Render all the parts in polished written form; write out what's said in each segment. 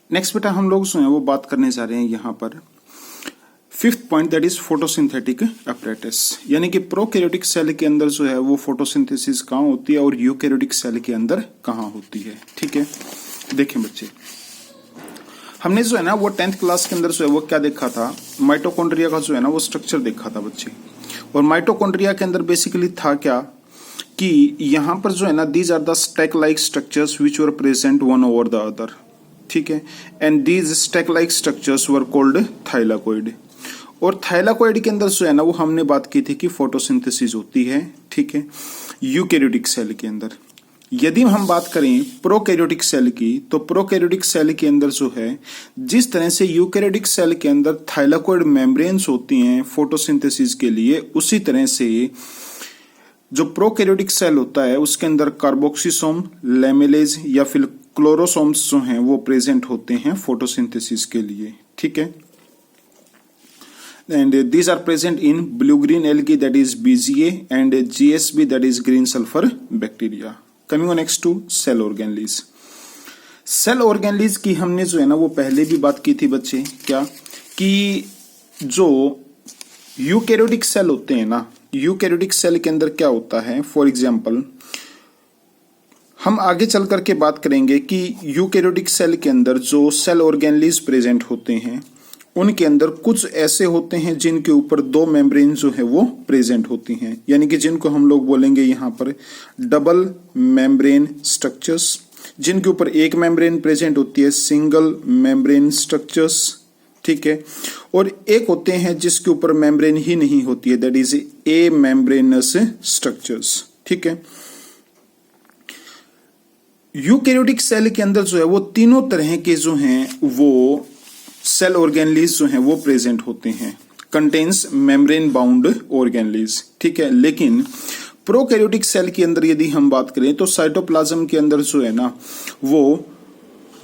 Next बेटा हम लोग जो है वो बात करने जा रहे हैं यहाँ पर fifth point, that is photosynthetic apparatus. यानी कि प्रोकैरियोटिक सेल के अंदर जो है वो फोटोसिंथेसिस कहाँ होती है और यूकैरियोटिक सेल के अंदर कहाँ होती है। ठीक है, देखें बच्चे, हमने जो है ना वो 10th क्लास के अंदर जो है वो क्या देखा था, माइटोकॉन्ड्रिया का जो है ना वो स्ट्रक्चर देखा था बच्चे। और माइटोकॉन्ड्रिया के अंदर बेसिकली था क्या कि यहाँ पर जो है ना these are the stack like structures which were present one over the other. ठीक है, and these stack like structures were called thylakoid. और थाइलाकोइड के अंदर जो है ना वो हमने बात की थी कि फोटोसिंथेसिस होती है। ठीक है, यूकैरियोटिक सेल के अंदर। यदि हम बात करें प्रोकैरियोटिक सेल की, तो प्रोकैरियोटिक सेल के अंदर जो है जिस तरह से यूकैरियोटिक सेल के अंदर थाइलाकोइड मेम्ब्रेन्स होती हैं फोटोसिंथेसिस के लिए, उसी तरह से जो प्रोकैरियोटिक सेल होता है उसके अंदर कार्बोक्सिसोम, लैमेलेज या फिर क्लोरोसोम्स जो हैं वो प्रेजेंट होते हैं फोटोसिंथेसिस के लिए। ठीक है, and these are present in blue green algae, that is BGA, and GSB, that is green sulfur bacteria. Coming on next to cell organelles. Cell organelles की हमने जो है ना वो पहले भी बात की थी बच्चे, क्या कि जो यूकैरियोटिक सेल होते हैं ना, यूकैरियोटिक सेल के अंदर क्या होता है, फॉर एग्जांपल हम आगे चल करके बात करेंगे कि यूकैरियोटिक सेल के अंदर जो सेल organelles प्रेजेंट होते हैं उनके अंदर कुछ ऐसे होते हैं जिनके ऊपर दो मेम्ब्रेन जो है वो प्रेजेंट होती हैं, यानी कि जिनको हम लोग बोलेंगे यहाँ पर डबल मेम्ब्रेन स्ट्रक्चर्स। जिनके ऊपर एक मेम्ब्रेन प्रेजेंट होती है सिंगल मेम्ब्रेन स्ट्रक्चर्स। ठीक है, और एक होते हैं जिसके ऊपर मेम्ब्रेन ही नहीं होती है, that is a membranes structures. ठीक है, यूकैरियोटिक सेल के अंदर जो है वो तीनों तरह के जो हैं वो सेल ऑर्गेनलीज जो हैं वो प्रेजेंट होते हैं, कंटेन्स मेम्ब्रेन बाउंड ऑर्गेनलीज। ठीक है, लेकिन प्रोकैरियोटिक सेल के अंदर यदि हम बात करें तो साइटोप्लाज्म के अंदर जो है ना वो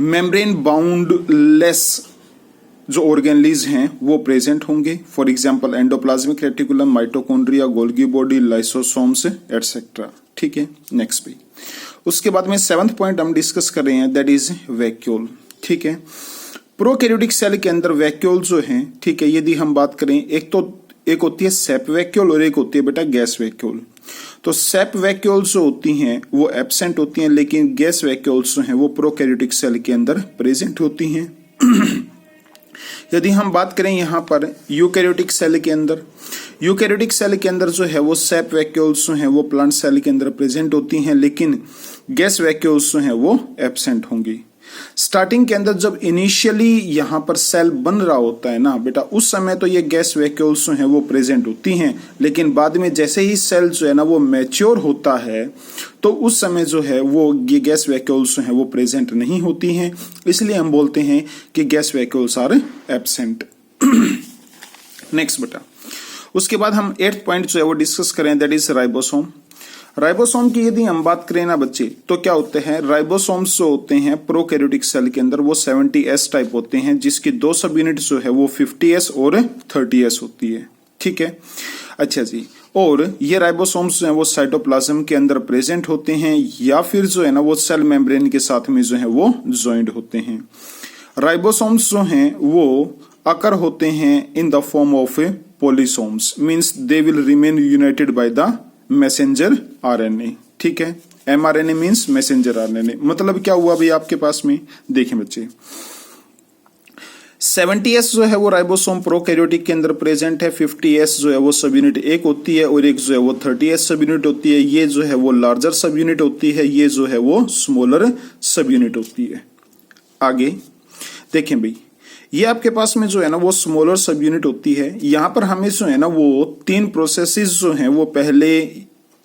मेम्ब्रेन बाउंड लेस जो ऑर्गेनलीज हैं वो प्रेजेंट होंगे। For example endoplasmic reticulum, mitochondria, Golgi body, lysosomes etcetera. ठीक है, नेक्स्ट पे उसके बाद में 7th पॉइंट हम डिस्कस कर रहे हैं, दैट इज वैक्यूल। ठीक है, प्रोकैरियोटिक सेल के अंदर वैक्यूल जो हैं, ठीक है, यदि हम बात करें एक होती है सेप वैक्यूल और एक होती है बेटा गैस वैक्यूल। तो सेप वैक्यूल जो होती हैं वो एब्सेंट होती हैं, लेकिन गैस वैक्यूल जो हैं वो प्रोकैरियोटिक सेल के अंदर प्रेजेंट होती हैं। यदि हम बात करें यहाँ पर यूकैरियोटिक सेल के अंदर, यूकैरियोटिक सेल के अंदर जो है वो सेप वैक्यूल्स जो हैं वो प्लांट सेल के अंदर प्रेजेंट होती हैं, लेकिन गैस वैक्यूल्स जो हैं वो एब्सेंट होंगी। स्टार्टिंग के अंदर जब इनिशियली यहाँ पर सेल बन रहा होता है ना बेटा, उस समय तो ये गैस वैक्यूल्स जो हैं वो प्रेजेंट होती हैं, लेकिन बाद में जैसे ही सेल जो है ना वो मैच्योर होता है तो उस समय जो है वो ये गैस वैक्यूल्स जो हैं वो प्रेजेंट नहीं होती हैं, इसलिए हम बोलते हैं कि gas vacuoles are absent. Next बेटा, उसके बाद हम 8th पॉइंट जो है वो डिस्कस करें, दैट इज राइबोसोम। राइबोसोम की यदि हम बात करें ना बच्चे, तो क्या होते हैं राइबोसोम्स जो होते हैं प्रोकैरियोटिक सेल के अंदर वो 70S टाइप होते हैं, जिसकी दो सब यूनिट जो है वो 50S और 30S होती है। ठीक है, अच्छा जी, और ये राइबोसोम्स जो है वो साइटोप्लाज्म के अंदर प्रेजेंट होते हैं या फिर जो है ना वो सेल मेम्ब्रेन के साथ में जो है वो ज्वाइंट होते हैं। राइबोसोम्स जो हैं वो अकर होते हैं in the form of polysomes, means they will remain united by the messenger RNA. ठीक है, mRNA मीन्स मैसेंजर आरएनए। मतलब क्या हुआ भाई आपके पास में, देखें बच्चे, 70S जो है वो राइबोसोम प्रोकैरियोटिक के अंदर प्रेजेंट है, 50S जो है वो सब यूनिट एक होती है और एक जो है वो 30S सब यूनिट होती है। ये जो है वो लार्जर सब यूनिट होती है, ये जो है वो स्मॉलर सब यूनिट होती है। आगे देखें भाई, ये आपके पास में जो है ना वो स्मॉलर सब यूनिट होती है। यहाँ पर हमें जो है ना वो 3 प्रोसेसेस जो हैं वो पहले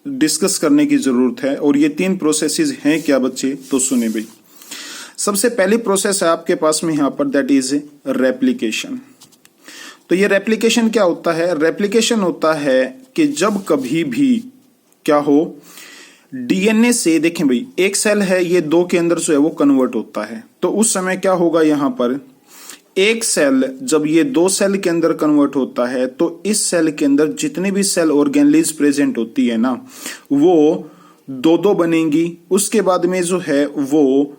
डिस्कस करने की जरूरत है, और ये 3 प्रोसेसेस हैं क्या बच्चे, तो सुने भाई। सबसे पहली प्रोसेस है आपके पास में यहाँ पर, दैट इज रेप्लिकेशन। तो ये रेप्लिकेशन क्या होता है, रेप्लिकेशन होता है कि जब कभी भी क्या हो, डीएनए से, देखें भाई एक सेल है, ये 2 के अंदर जो है वो कन्वर्ट होता है, तो उस समय क्या होगा, यहाँ पर एक सेल जब ये 2 सेल के अंदर कन्वर्ट होता है तो इस सेल के अंदर जितने भी सेल ऑर्गेनलीज प्रेजेंट होती है ना वो 2-2 बनेंगी। उसके बाद में जो है वो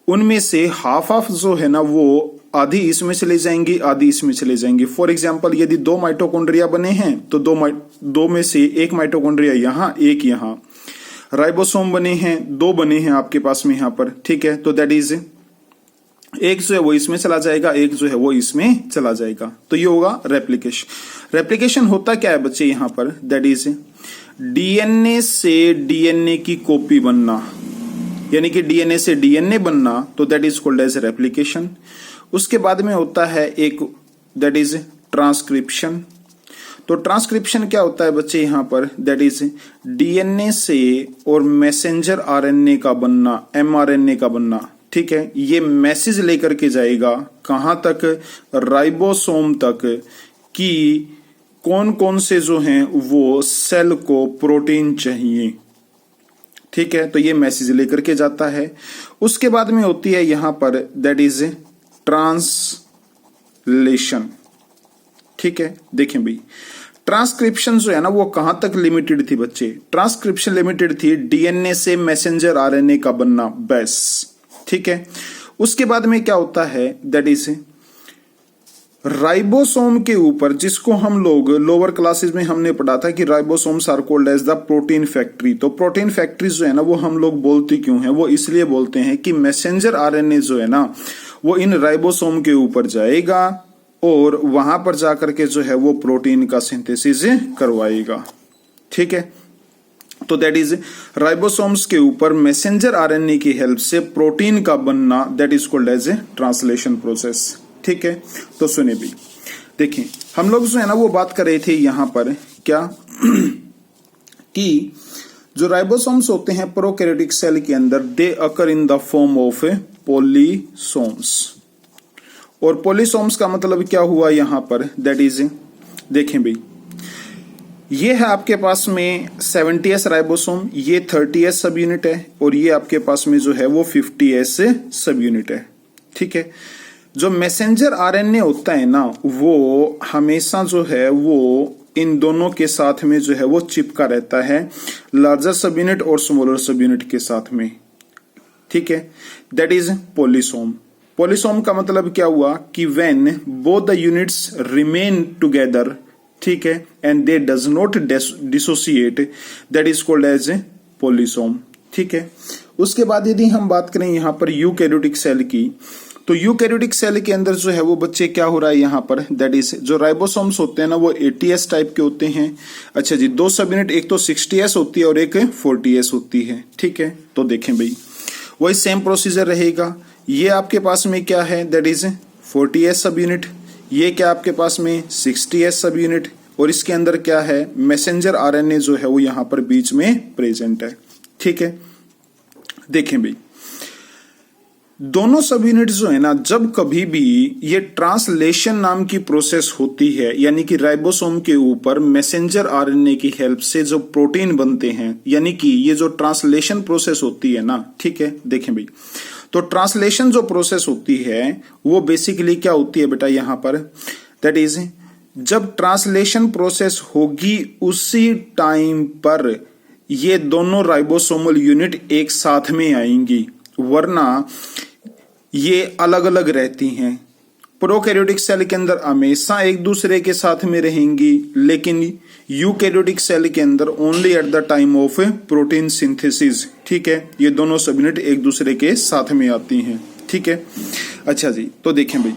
उनमें से हाफ जो है ना वो आधी इसमें चले जाएंगी, आधी इसमें चले जाएंगी। फॉर एग्जाम्पल यदि 2 माइटोकॉन्ड्रिया बने हैं तो दो में से एक माइटोकॉन्ड्रिया यहाँ, एक यहाँ। राइबोसोम बने हैं, 2 बने हैं आपके पास में यहाँ पर, ठीक है। तो दैट इज एक जो है वो इसमें चला जाएगा, एक जो है वो इसमें चला जाएगा। तो ये होगा रेप्लिकेशन। रेप्लिकेशन होता क्या है बच्चे यहाँ पर, दैट इज डीएनए से डीएनए की कॉपी बनना, यानी कि डीएनए से डीएनए बनना, तो that is called as replication. उसके बाद में होता है एक दैट इज ट्रांसक्रिप्शन। तो ट्रांसक्रिप्शन क्या होता है बच्चे यहाँ पर, दैट इज डीएनए से और मैसेंजर आरएनए का बनना, एमआरएनए का बनना, ठीक है। ये मैसेज लेकर के जाएगा कहां तक, राइबोसोम तक, कि कौन कौन से जो हैं वो सेल को प्रोटीन चाहिए, ठीक है। तो ये मैसेज लेकर के जाता है। उसके बाद में होती है यहां पर दैट इज ट्रांसलेशन, ठीक है। देखें भाई, ट्रांसक्रिप्शन जो है ना वो कहां तक लिमिटेड थी बच्चे, ट्रांसक्रिप्शन लिमिटेड थी डीएनए से मैसेंजर आरएनए का बनना, बस, ठीक है। उसके बाद में क्या होता है, दैट इज राइबोसोम के ऊपर, जिसको हम लोग लोअर क्लासेस में हमने पढ़ा था कि ribosomes are called as the protein factory. तो प्रोटीन फैक्ट्री जो है ना वो हम लोग बोलते क्यों हैं, वो इसलिए बोलते हैं कि मैसेंजर आरएनए जो है ना वो इन राइबोसोम के ऊपर जाएगा और वहां पर जाकर के जो है वो प्रोटीन का सिंथेसिस करवाएगा, ठीक है। तो दैट इज राइबोसोम्स के ऊपर मैसेंजर आरएनए की हेल्प से प्रोटीन का बनना, that is called as a translation process, ठीक है। तो सुने भी, देखें हम लोग जो है ना वो बात कर रहे थे यहां पर क्या कि जो राइबोसोम्स होते हैं प्रोकैरियोटिक सेल के अंदर, दे अकर इन द फॉर्म ऑफ पॉलीसोम्स। और पॉलीसोम्स का मतलब क्या हुआ यहां पर, दैट इज देखें भाई, ये है आपके पास में 70S राइबोसोम, ये 30S सब यूनिट है, और ये आपके पास में जो है वो 50S सब यूनिट है, ठीक है। जो मैसेंजर आरएनए होता है ना वो हमेशा जो है वो इन दोनों के साथ में जो है वो चिपका रहता है, लार्जर सब यूनिट और स्मॉलर सब यूनिट के साथ में, ठीक है। That is polysome. पॉलीसोम का मतलब क्या हुआ कि when both the units remain together, ठीक है, and they does not dissociate, that is called as polysome, ठीक है। उसके बाद यदि हम बात करें यहां पर यूकैरियोटिक सेल की, तो यूकैरियोटिक सेल के अंदर जो है वो बच्चे क्या हो रहा है यहां पर, दैट इज जो राइबोसोम्स होते हैं ना वो 80S टाइप के होते हैं। अच्छा जी, 2 सब यूनिट, एक तो 60S होती है और एक 40S होती है, ठीक है। तो देखें भाई वही सेम प्रोसीजर रहेगा। ये आपके पास में क्या है, दैट इज 40S सब यूनिट, ये क्या आपके पास में 60S सब यूनिट, और इसके अंदर क्या है, मैसेंजर आरएनए जो है वो यहां पर बीच में प्रेजेंट है, ठीक है। देखें भाई दोनों सब यूनिट जो है ना, जब कभी भी ये ट्रांसलेशन नाम की प्रोसेस होती है, यानी कि राइबोसोम के ऊपर मैसेंजर आरएनए की हेल्प से जो प्रोटीन बनते हैं, यानी कि ये जो ट्रांसलेशन प्रोसेस होती है ना, ठीक है। देखें भाई, तो ट्रांसलेशन जो प्रोसेस होती है वो बेसिकली क्या होती है बेटा यहां पर, दैट इज जब ट्रांसलेशन प्रोसेस होगी उसी टाइम पर ये दोनों राइबोसोमल यूनिट एक साथ में आएंगी, वरना ये अलग अलग रहती हैं। प्रोकैरियोटिक सेल के अंदर हमेशा एक दूसरे के साथ में रहेंगी, लेकिन यूकैरियोटिक सेल के अंदर only at the time of protein synthesis, ठीक है, ये दोनों सब यूनिट एक दूसरे के साथ में आती हैं, ठीक है। अच्छा जी, तो देखें भाई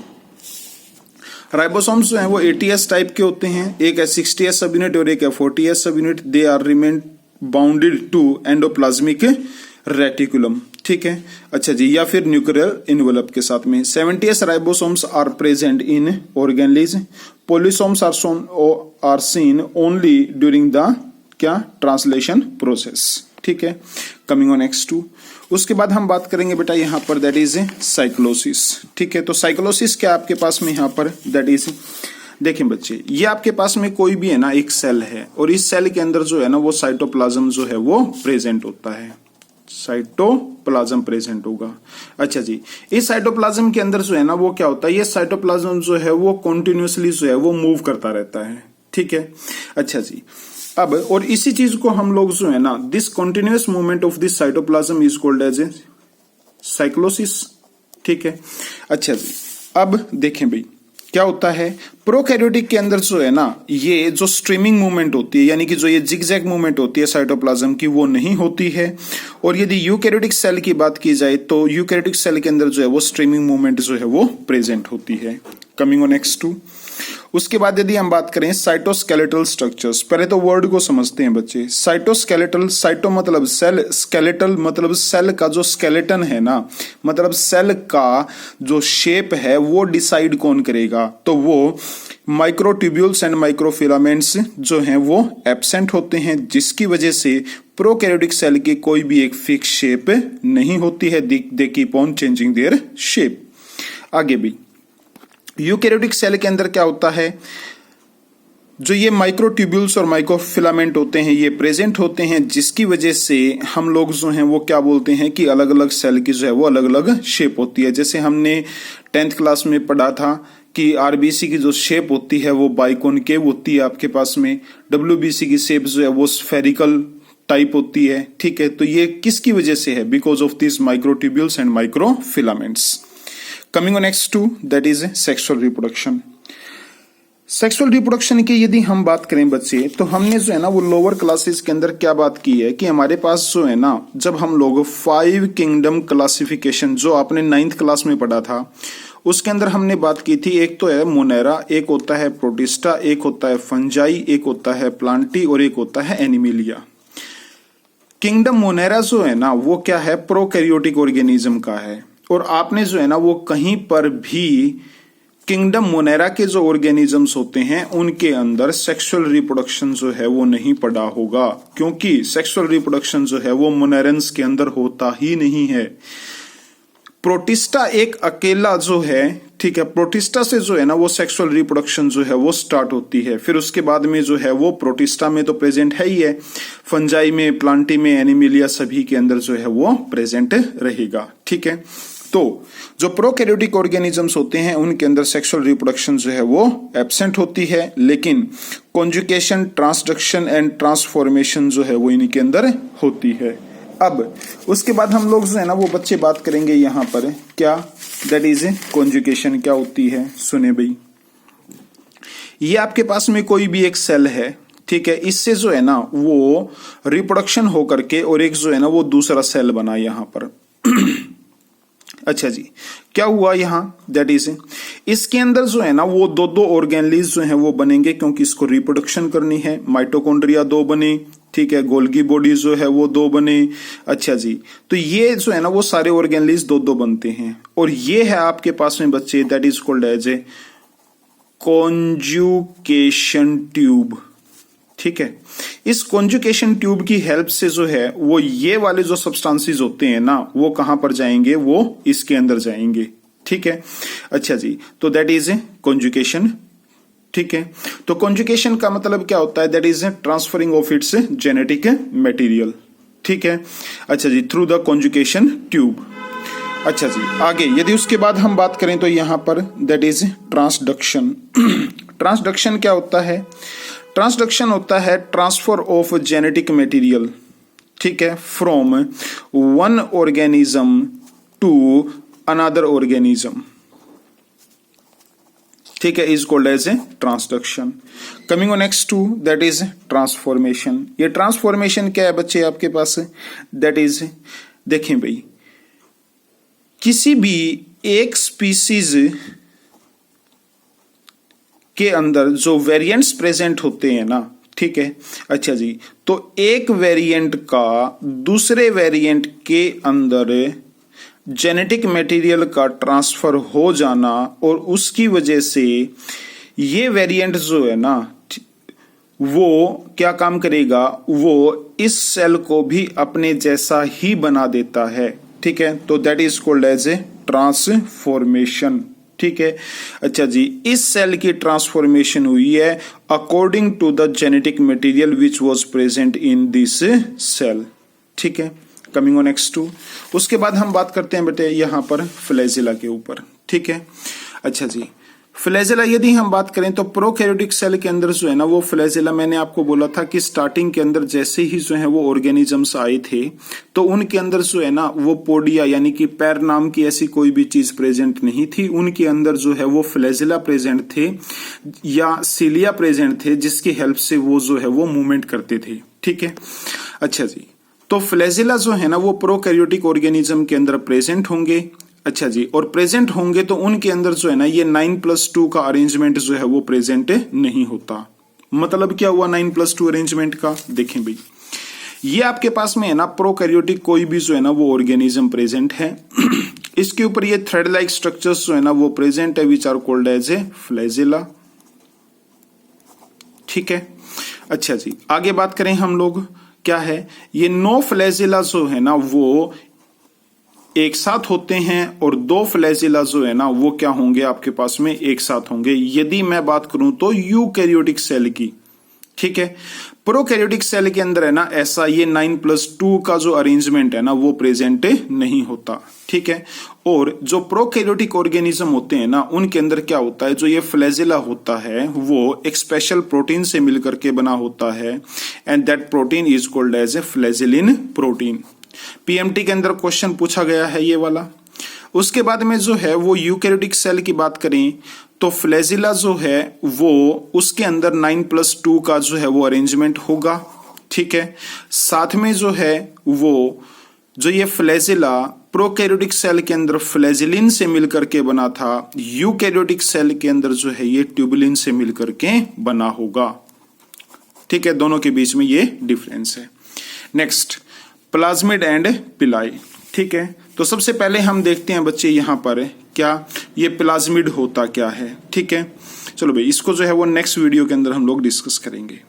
राइबोसोम्स जो हैं वो 80S टाइप के होते हैं, एक है 60S सब यूनिट और एक है 40S subunit. They are remain bounded to endoplasmic reticulum, ठीक है। अच्छा जी, या फिर न्यूक्लियर इनवेलप के साथ में। 70S ribosomes are present in organelles, polysomes are seen only during the क्या ट्रांसलेशन प्रोसेस, ठीक है। कमिंग ऑन नेक्स्ट टू, उसके बाद हम बात करेंगे बेटा यहाँ पर दैट इज साइक्लोसिस, ठीक है। तो साइक्लोसिस क्या आपके पास में यहाँ पर, दैट इज देखें बच्चे, ये आपके पास में कोई भी है ना एक सेल है, और इस सेल के अंदर जो है ना वो साइटोप्लाज्म जो है वो प्रेजेंट होता है, साइटोप्लाज्म प्रेजेंट होगा। अच्छा जी, इस साइटोप्लाज्म के अंदर जो है ना वो क्या होता है, ये साइटोप्लाज्म जो है वो कॉन्टिन्यूसली जो है वो मूव करता रहता है, ठीक है। अच्छा जी, अब और इसी चीज को हम लोग जो है ना, this continuous movement of this cytoplasm is called as a cyclosis, ठीक है। अच्छा जी, अब देखें भाई क्या होता है प्रोकैरियोटिक के अंदर जो है ना, ये जो स्ट्रीमिंग मूवमेंट होती है यानी कि जो ये जिगजैग मूवमेंट होती है साइटोप्लाज्म की, वो नहीं होती है। और यदि यूकैरियोटिक सेल की बात की जाए तो यूकैरियोटिक सेल के अंदर जो है वो स्ट्रीमिंग मूवमेंट जो है वो प्रेजेंट होती है। कमिंग ऑन नेक्स्ट टू, उसके बाद यदि हम बात करें साइटोस्केलेटल स्ट्रक्चर्स, पहले तो वर्ड को समझते हैं बच्चे। साइटोस्केलेटल, साइटो मतलब सेल, स्केलेटल मतलब सेल का जो स्केलेटन है ना, मतलब सेल का जो शेप है वो डिसाइड कौन करेगा, तो वो माइक्रोट्यूब्यूल्स एंड माइक्रोफिलामेंट्स जो हैं वो एब्सेंट होते हैं, जिसकी वजह से प्रोकैरियोटिक सेल की कोई भी एक फिक्स शेप नहीं होती है, they keep on changing their shape. आगे भी यूकैरियोटिक सेल के अंदर क्या होता है, जो ये माइक्रोट्यूब्यूल्स और माइक्रोफिलामेंट होते हैं ये प्रेजेंट होते हैं, जिसकी वजह से हम लोग जो हैं वो क्या बोलते हैं कि अलग अलग सेल की जो है वो अलग अलग शेप होती है। जैसे हमने 10th क्लास में पढ़ा था कि आरबीसी की जो शेप होती है वो बाइकॉनकेव होती है आपके पास में, डब्ल्यूबीसी की शेप जो है वो स्फेरिकल टाइप होती है, ठीक है। तो ये किसकी वजह से है, because of this microtubules and microfilaments. Coming on next to, that is sexual reproduction. Sexual reproduction की यदि हम बात करें बच्चे, तो हमने जो है ना वो लोअर क्लासेस के अंदर क्या बात की है कि हमारे पास जो है ना, जब हम लोग 5 किंगडम क्लासिफिकेशन जो आपने 9th क्लास में पढ़ा था उसके अंदर हमने बात की थी, एक तो है मोनेरा, एक होता है प्रोटिस्टा, एक होता है फंजाई, एक होता है प्लांटी और एक होता है एनिमिलिया। किंगडम मोनेरा जो है ना वो क्या है, प्रोकैरियोटिक ऑर्गेनिज्म का है। और आपने जो है ना वो कहीं पर भी किंगडम मोनेरा के जो ऑर्गेनिजम्स होते हैं उनके अंदर सेक्सुअल रिप्रोडक्शन जो है वो नहीं पड़ा होगा, क्योंकि सेक्सुअल रिप्रोडक्शन जो है वो मोनेरेंस के अंदर होता ही नहीं है। प्रोटिस्टा एक अकेला जो है, ठीक है, प्रोटिस्टा से जो है ना वो सेक्सुअल रिप्रोडक्शन जो है वो स्टार्ट होती है, फिर उसके बाद में जो है वो प्रोटिस्टा में तो प्रेजेंट है ही है, फंजाई में, प्लांटी में, एनिमिलिया सभी के अंदर जो है वो प्रेजेंट रहेगा, ठीक है। तो जो प्रोकैरियोटिक ऑर्गेनिजम्स होते हैं उनके अंदर सेक्सुअल रिप्रोडक्शन जो है वो एब्सेंट होती है, लेकिन कॉन्जुगेशन, ट्रांसडक्शन एंड ट्रांसफॉर्मेशन जो है वो इनके अंदर होती है। अब उसके बाद हम लोग जो है ना वो बच्चे बात करेंगे यहाँ पर क्या, दैट इज कॉन्जुगेशन क्या होती है। सुने भाई, ये आपके पास में कोई भी एक सेल है, ठीक है, इससे जो है ना वो रिप्रोडक्शन हो करके और एक जो है ना वो दूसरा सेल बना यहाँ पर अच्छा जी, क्या हुआ यहाँ, दैट इज इसके अंदर जो है ना वो दो ऑर्गेनलीज जो है वो बनेंगे, क्योंकि इसको रिप्रोडक्शन करनी है। माइटोकॉन्ड्रिया 2 बने, ठीक है, गोल्गी बॉडी जो है वो 2 बने। अच्छा जी, तो ये जो है ना वो सारे ऑर्गेनलीज 2 बनते हैं, और ये है आपके पास में बच्चे that is called as a conjugation tube, ठीक है। इस कॉन्जुगेशन ट्यूब की हेल्प से जो है वो ये वाले जो सब्सटेंसेस होते हैं ना वो कहां पर जाएंगे, वो इसके अंदर जाएंगे, ठीक है। अच्छा जी, तो दैट इज ए कॉन्जुगेशन, ठीक है। तो कॉन्जुगेशन का मतलब क्या होता है, that is transferring of its genetic material, ठीक है। अच्छा जी, थ्रू द कॉन्जुगेशन ट्यूब। अच्छा जी, आगे यदि उसके बाद हम बात करें तो यहां पर दैट इज ट्रांसडक्शन। ट्रांसडक्शन क्या होता है, ट्रांसडक्शन होता है ट्रांसफर ऑफ जेनेटिक मटेरियल, ठीक है, from one organism to another organism, ठीक है, is called as a transduction. Coming on next to, that is transformation. ये ट्रांसफॉर्मेशन क्या है बच्चे आपके पास, दैट इज, देखें भाई, किसी भी एक स्पीसीज के अंदर जो वेरिएंट्स प्रेजेंट होते हैं ना, ठीक है। अच्छा जी, तो एक वेरिएंट का दूसरे वेरिएंट के अंदर जेनेटिक मटेरियल का ट्रांसफर हो जाना, और उसकी वजह से ये वेरिएंट जो है ना वो क्या काम करेगा, वो इस सेल को भी अपने जैसा ही बना देता है, ठीक है। तो that is called as a transformation, ठीक है। अच्छा जी, इस सेल की ट्रांसफॉर्मेशन हुई है according to the genetic material which was present in this cell, ठीक है। कमिंग ऑन नेक्स्ट टू, उसके बाद हम बात करते हैं बेटे यहाँ पर फ्लैजिला के ऊपर, ठीक है। अच्छा जी, फ्लैजेला यदि हम बात करें तो प्रोकैरियोटिक सेल के अंदर जो है ना वो फ्लैजेला, मैंने आपको बोला था कि स्टार्टिंग के अंदर जैसे ही जो है वो ऑर्गेनिजम्स आए थे तो उनके अंदर जो है ना वो पोडिया यानी कि पैर नाम की ऐसी कोई भी चीज प्रेजेंट नहीं थी। उनके अंदर जो है वो फ्लैजेला प्रेजेंट थे या सिलिया प्रेजेंट थे जिसकी हेल्प से वो जो है वो मूवमेंट करते थे। ठीक है, अच्छा जी, तो फ्लैजेला जो है ना वो प्रोकैरियोटिक ऑर्गेनिज्म के अंदर प्रेजेंट होंगे। अच्छा जी, और प्रेजेंट होंगे तो उनके अंदर जो है ना ये 9+2 का अरेंजमेंट जो है वो प्रेजेंट नहीं होता। मतलब क्या हुआ 9+2 अरेंजमेंट का? देखें भाई, ये आपके पास में है ना प्रोकैरियोटिक कोई भी जो है ना वो ऑर्गेनिज्म प्रेजेंट है इसके ऊपर ये थ्रेड लाइक स्ट्रक्चर्स जो है ना वो प्रेजेंट है which are called as a flagella. ठीक है, अच्छा जी, आगे बात करें हम लोग, क्या है ये 9 फ्लैजेला जो है ना वो एक साथ होते हैं और 2 फ्लैजेला जो है ना वो क्या होंगे आपके पास में एक साथ होंगे यदि मैं बात करूं तो यूकैरियोटिक सेल की। ठीक है, प्रोकैरियोटिक सेल के अंदर है ना ऐसा ये 9+2 का जो अरेंजमेंट है ना वो प्रेजेंट नहीं होता। ठीक है, और जो प्रोकैरियोटिक ऑर्गेनिज्म होते हैं ना उनके अंदर क्या होता है, जो ये फ्लैजेला होता है वो एक स्पेशल प्रोटीन से मिलकर के बना होता है and that protein is called as a flagellin protein. PMT के अंदर क्वेश्चन पूछा गया है ये वाला। उसके बाद में जो है वो यूकैरियोटिक सेल की बात करें तो फ्लैजेला जो है वो उसके अंदर 9+2 का जो है वो अरेंजमेंट होगा। ठीक है, साथ में जो है वो जो ये फ्लैजेला प्रोकैरियोटिक सेल के अंदर फ्लैजेलिन से मिलकर के बना था, यूकैरियोटिक सेल के अंदर जो है ये ट्यूबुलिन से मिलकर के बना होगा। ठीक है, दोनों के बीच में ये डिफरेंस है। नेक्स्ट, प्लाज्मिड एंड पिलाई। ठीक है, तो सबसे पहले हम देखते हैं बच्चे यहां पर क्या ये प्लाज्मिड होता क्या है। ठीक है, चलो भाई इसको जो है वो नेक्स्ट वीडियो के अंदर हम लोग डिस्कस करेंगे।